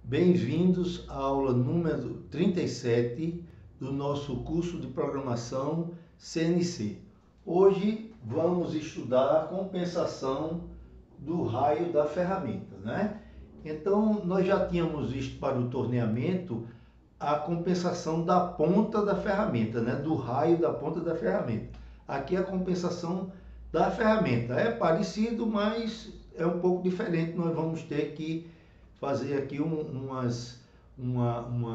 Bem-vindos à aula número 37 do nosso curso de programação CNC. Hoje vamos estudar a compensação do raio da ferramenta, né? Então, nós já tínhamos visto para o torneamento a compensação da ponta da ferramenta, né? Do raio da ponta da ferramenta. Aqui a compensação da ferramenta. É parecido, mas é um pouco diferente. Nós vamos ter que fazer aqui uma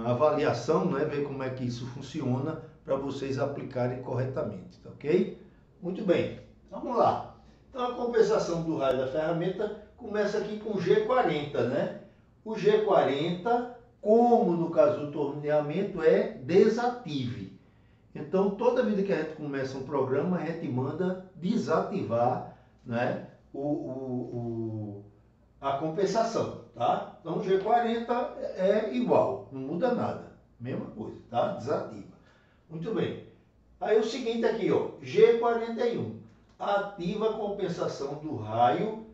avaliação, né? Ver como é que isso funciona para vocês aplicarem corretamente, tá ok? Muito bem, vamos lá. Então a compensação do raio da ferramenta começa aqui com G40, né? O G40, como no caso do torneamento, é desative. Então toda vida que a gente começa um programa, a gente manda desativar, né, a compensação, tá? Então G40 é igual, não muda nada, mesma coisa, tá? Desativa. Muito bem. Aí o seguinte aqui, ó, G41, ativa a compensação do raio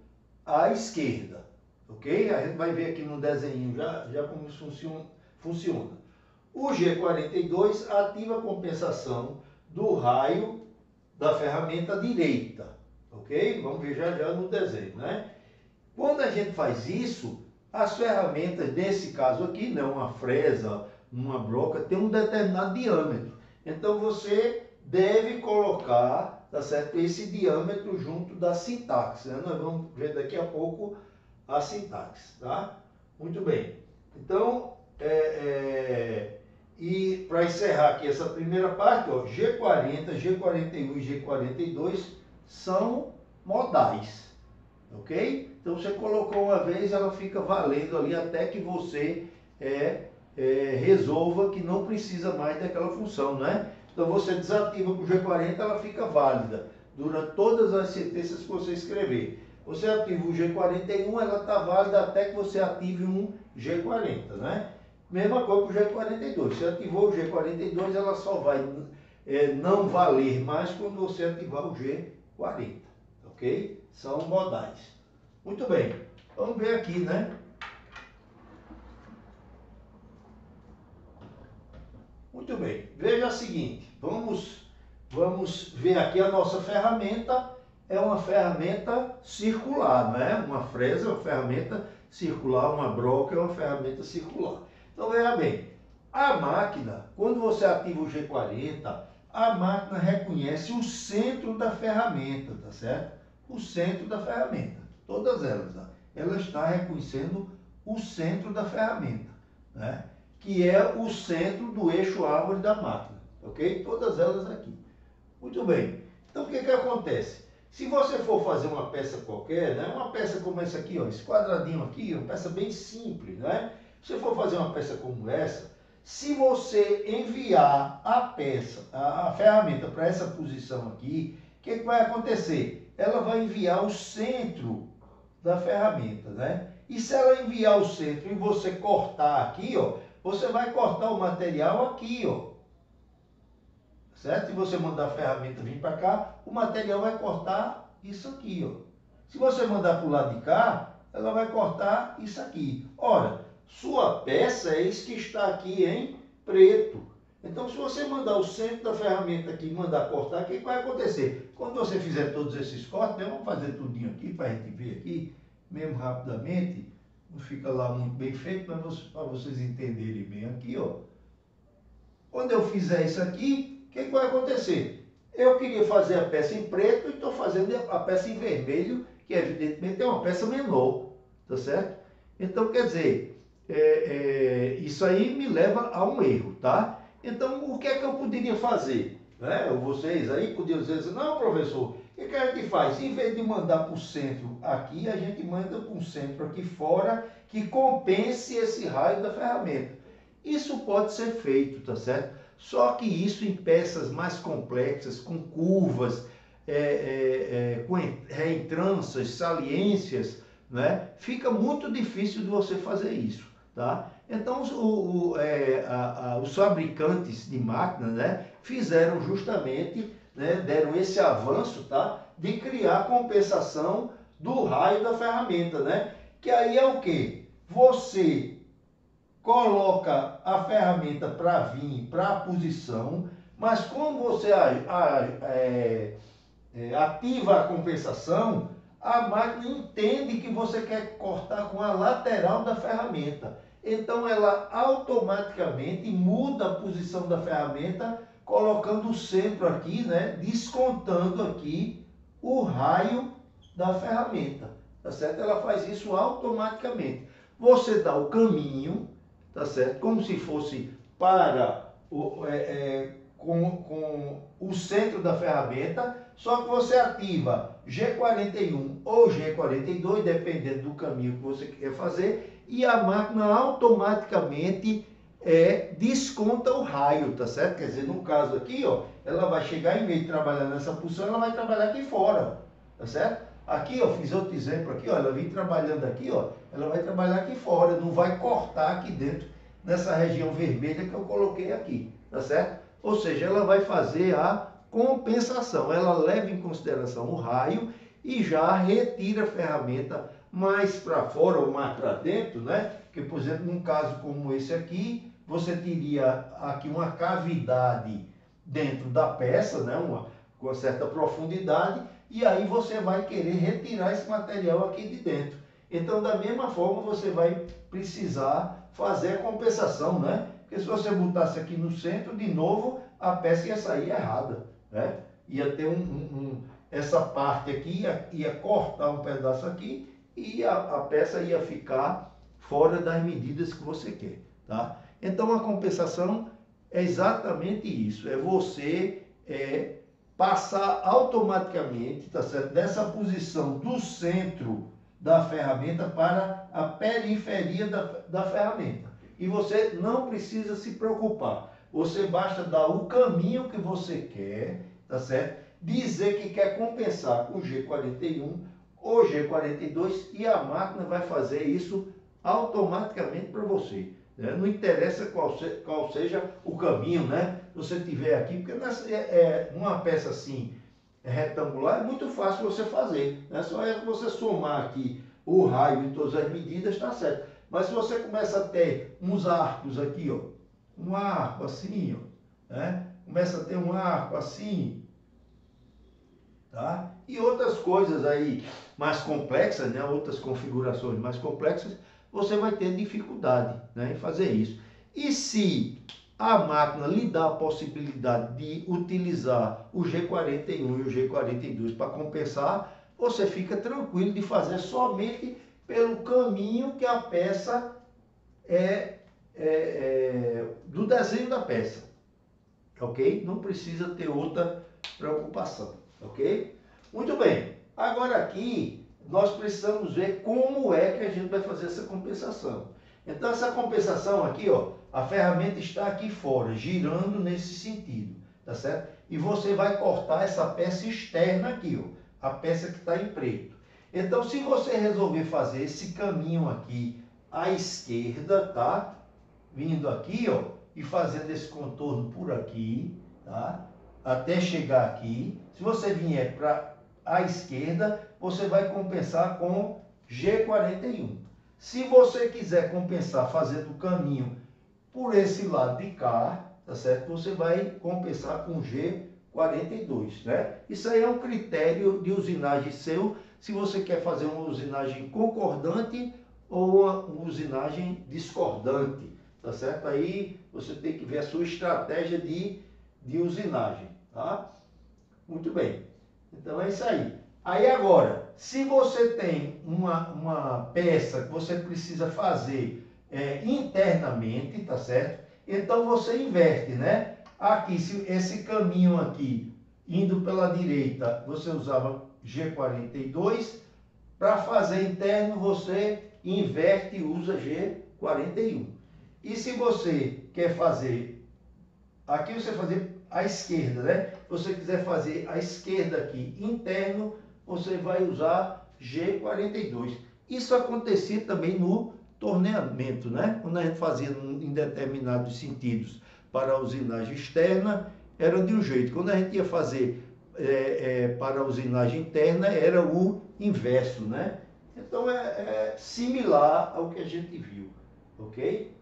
à esquerda, ok? A gente vai ver aqui no desenho já como isso funciona. O G42 ativa a compensação do raio da ferramenta direita, ok? Vamos ver já no desenho, né? Quando a gente faz isso, as ferramentas, nesse caso aqui, né, uma fresa, uma broca, tem um determinado diâmetro. Então você deve colocar, tá certo, esse diâmetro junto da sintaxe, né? Nós vamos ver daqui a pouco a sintaxe, tá? Muito bem. Então, e para encerrar aqui essa primeira parte, ó, G40, G41 e G42 são modais, ok? Então você colocou uma vez, ela fica valendo ali até que você resolva que não precisa mais daquela função, né? Então você desativa com o G40, ela fica válida durante todas as sentenças que você escrever. Você ativa o G41, ela está válida até que você ative um G40, né? Mesma coisa para o G42. Você ativou o G42, ela só vai não valer mais quando você ativar o G40, ok? São modais. Muito bem, vamos ver aqui, né? Muito bem, veja o seguinte, vamos ver aqui a nossa ferramenta, é uma ferramenta circular, né? Uma fresa é uma ferramenta circular, uma broca é uma ferramenta circular. Então veja bem, a máquina, quando você ativa o G40, a máquina reconhece o centro da ferramenta, tá certo? O centro da ferramenta, todas elas, tá? Ela está reconhecendo o centro da ferramenta, né? Que é o centro do eixo árvore da máquina, ok? Todas elas aqui. Muito bem. Então o que acontece? Se você for fazer uma peça qualquer, né? Uma peça como essa aqui, ó, esse quadradinho aqui, uma peça bem simples, né? Se você for fazer uma peça como essa, se você enviar a peça, a ferramenta para essa posição aqui, o que vai acontecer? Ela vai enviar o centro da ferramenta, né? E se ela enviar o centro e você cortar aqui, ó, você vai cortar o material aqui, ó. Certo? Se você mandar a ferramenta vir para cá, o material vai cortar isso aqui, ó. Se você mandar para o lado de cá, ela vai cortar isso aqui. Ora, sua peça é isso que está aqui em preto. Então, se você mandar o centro da ferramenta aqui e mandar cortar, o que vai acontecer? Quando você fizer todos esses cortes, né, vamos fazer tudinho aqui para a gente ver aqui, mesmo rapidamente. Não fica lá muito bem feito, mas para vocês entenderem bem aqui, ó. Quando eu fizer isso aqui, o que vai acontecer? Eu queria fazer a peça em preto e estou fazendo a peça em vermelho, que evidentemente é uma peça menor, tá certo? Então, quer dizer, isso aí me leva a um erro, tá? Então, o que é que eu poderia fazer? Né? Vocês aí podiam dizer assim, não, professor, o que a gente faz? Em vez de mandar para o centro aqui, a gente manda para um centro aqui fora que compense esse raio da ferramenta. Isso pode ser feito, tá certo? Só que isso em peças mais complexas, com curvas, com reentranças, saliências, né? Fica muito difícil de você fazer isso, tá? Então, os fabricantes de máquinas, né, fizeram justamente, né, deram esse avanço, tá, de criar compensação do raio da ferramenta, né? Que aí é o quê? Você coloca a ferramenta para vir para a posição, mas quando você ativa a compensação, a máquina entende que você quer cortar com a lateral da ferramenta. Então ela automaticamente muda a posição da ferramenta, colocando o centro aqui, né? Descontando aqui o raio da ferramenta, tá certo? Ela faz isso automaticamente. Você dá o caminho, tá certo? Como se fosse para com o centro da ferramenta, só que você ativa G41 ou G42, dependendo do caminho que você quer fazer, e a máquina automaticamente desconta o raio, tá certo? Quer dizer, no caso aqui, ó, ela vai chegar, em vez de trabalhar nessa posição, ela vai trabalhar aqui fora, tá certo? Aqui, ó, fiz outro exemplo aqui, ó, ela vem trabalhando aqui, ó, ela vai trabalhar aqui fora, não vai cortar aqui dentro, nessa região vermelha que eu coloquei aqui, tá certo? Ou seja, ela vai fazer a compensação, ela leva em consideração o raio e já retira a ferramenta mais para fora ou mais para dentro, né? Porque, por exemplo, num caso como esse aqui, você teria aqui uma cavidade dentro da peça, né? Com certa profundidade, e aí você vai querer retirar esse material aqui de dentro. Então, da mesma forma, você vai precisar fazer a compensação, né? Porque se você botasse aqui no centro, de novo, a peça ia sair errada, né? Ia ter essa parte aqui, ia cortar um pedaço aqui e a peça ia ficar fora das medidas que você quer, tá? Então, a compensação é exatamente isso, é você passar automaticamente, tá certo? Dessa posição do centro da ferramenta para a periferia da ferramenta. E você não precisa se preocupar. Você basta dar o caminho que você quer, tá certo? Dizer que quer compensar com G41 ou G42 e a máquina vai fazer isso automaticamente para você. Né? Não interessa qual seja o caminho, né? Se você tiver aqui, porque uma peça assim retangular é muito fácil você fazer. Né? Só é você somar aqui o raio em todas as medidas, está certo. Mas se você começa a ter uns arcos aqui, ó, um arco assim, ó, né? Começa a ter um arco assim, tá? E outras coisas aí mais complexas, né? Outras configurações mais complexas, você vai ter dificuldade, né, em fazer isso. E se a máquina lhe dá a possibilidade de utilizar o G41 e o G42 para compensar, você fica tranquilo de fazer somente pelo caminho que a peça do desenho da peça, ok? Não precisa ter outra preocupação, ok? Muito bem, agora aqui nós precisamos ver como é que a gente vai fazer essa compensação. Então essa compensação aqui, ó, a ferramenta está aqui fora, girando nesse sentido, tá certo? E você vai cortar essa peça externa aqui, ó, a peça que está em preto. Então, se você resolver fazer esse caminho aqui à esquerda, tá? Vindo aqui, ó, e fazendo esse contorno por aqui, tá? Até chegar aqui. Se você vier para a esquerda, você vai compensar com G41. Se você quiser compensar fazendo o caminho por esse lado de cá, tá certo? Você vai compensar com G42, né? Isso aí é um critério de usinagem seu, se você quer fazer uma usinagem concordante ou uma usinagem discordante, tá certo? Aí você tem que ver a sua estratégia de usinagem, tá? Muito bem. Então é isso aí. Aí agora, se você tem uma peça que você precisa fazer internamente, tá certo? Então você inverte, né? Aqui, se esse caminho aqui, indo pela direita, você usava G42. Para fazer interno, você inverte e usa G41. E se você quer fazer, aqui você fazer à esquerda, né? Se você quiser fazer à esquerda aqui, interno, você vai usar G42. Isso acontecia também no torneamento, né? Quando a gente fazia em determinados sentidos para a usinagem externa, era de um jeito. Quando a gente ia fazer para a usinagem interna, era o inverso, né? Então é similar ao que a gente viu, ok?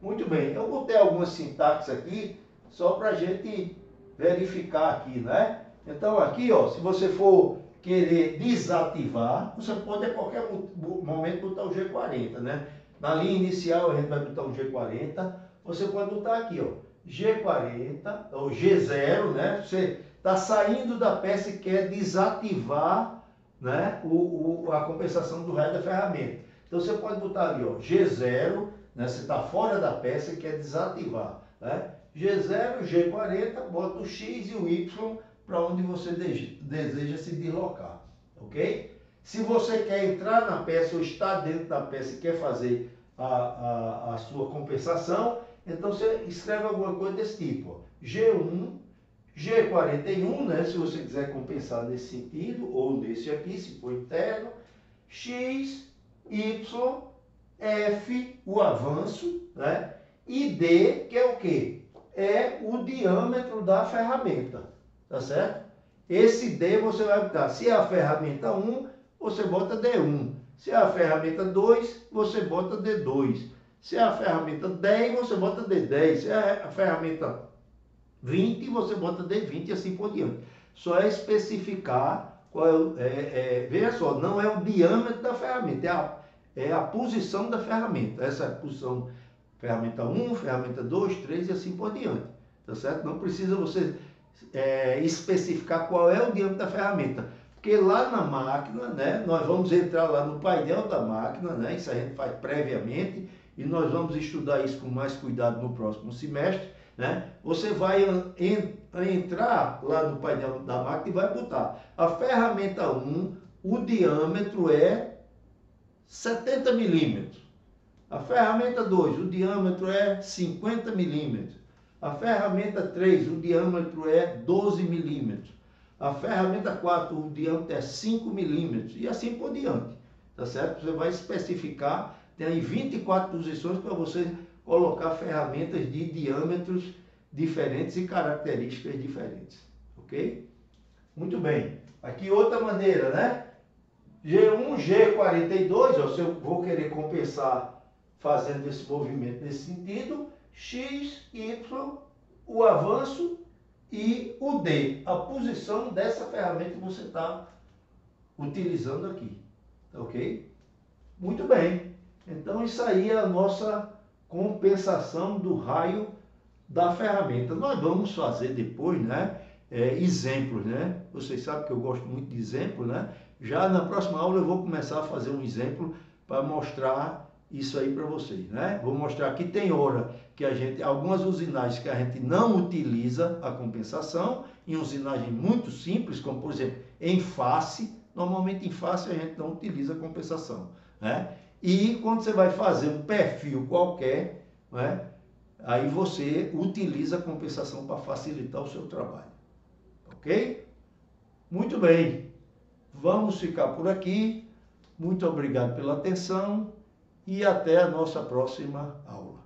Muito bem, eu botei algumas sintaxes aqui, só para a gente verificar aqui, né? Então aqui, ó, se você for querer desativar, você pode a qualquer momento botar o G40, né? Na linha inicial a gente vai botar o G40, você pode botar aqui, ó, G40, ou G0, né? Você está saindo da peça e quer desativar, né, a compensação do raio da ferramenta. Então você pode botar ali, ó, G0, né? Você está fora da peça e quer desativar, né? G0, G40, bota o X e o Y para onde você deseja se deslocar, ok? Se você quer entrar na peça ou está dentro da peça e quer fazer a sua compensação, então você escreve alguma coisa desse tipo, ó, G1, G41, né, se você quiser compensar nesse sentido, ou nesse aqui, se for interno, X, Y, F, o avanço, né, e D, que é o quê? É o diâmetro da ferramenta, tá certo? Esse D você vai botar, se é a ferramenta 1, você bota D1. Se é a ferramenta 2, você bota D2. Se é a ferramenta 10, você bota D10. Se é a ferramenta 20, você bota D20 e assim por diante. Só é especificar qual veja só, não é o diâmetro da ferramenta, é a posição da ferramenta. Essa é a posição ferramenta 1, ferramenta 2, 3 e assim por diante. Tá certo? Não precisa você especificar qual é o diâmetro da ferramenta. Porque lá na máquina, né, nós vamos entrar lá no painel da máquina, né, isso a gente faz previamente, e nós vamos estudar isso com mais cuidado no próximo semestre, né? Você vai entrar lá no painel da máquina e vai botar a ferramenta 1, o diâmetro é 70 milímetros. A ferramenta 2, o diâmetro é 50 milímetros. A ferramenta 3, o diâmetro é 12 milímetros. A ferramenta 4, o diâmetro é 5 milímetros. E assim por diante. Tá certo? Você vai especificar, tem aí 24 posições para você colocar ferramentas de diâmetros diferentes e características diferentes. Ok? Muito bem. Aqui outra maneira, né? G1, G42, ó, se eu vou querer compensar fazendo esse movimento nesse sentido, X, Y, o avanço e o D, a posição dessa ferramenta que você está utilizando aqui, ok? Muito bem, então isso aí é a nossa compensação do raio da ferramenta. Nós vamos fazer depois, né, exemplos, né? Vocês sabem que eu gosto muito de exemplos, né? Já na próxima aula eu vou começar a fazer um exemplo para mostrar isso aí para vocês, né? Vou mostrar que tem hora que algumas usinagens que a gente não utiliza a compensação, em usinagem muito simples, como por exemplo, em face, normalmente em face a gente não utiliza a compensação, né? E quando você vai fazer um perfil qualquer, né, aí você utiliza a compensação para facilitar o seu trabalho, ok? Muito bem, vamos ficar por aqui, muito obrigado pela atenção e até a nossa próxima aula.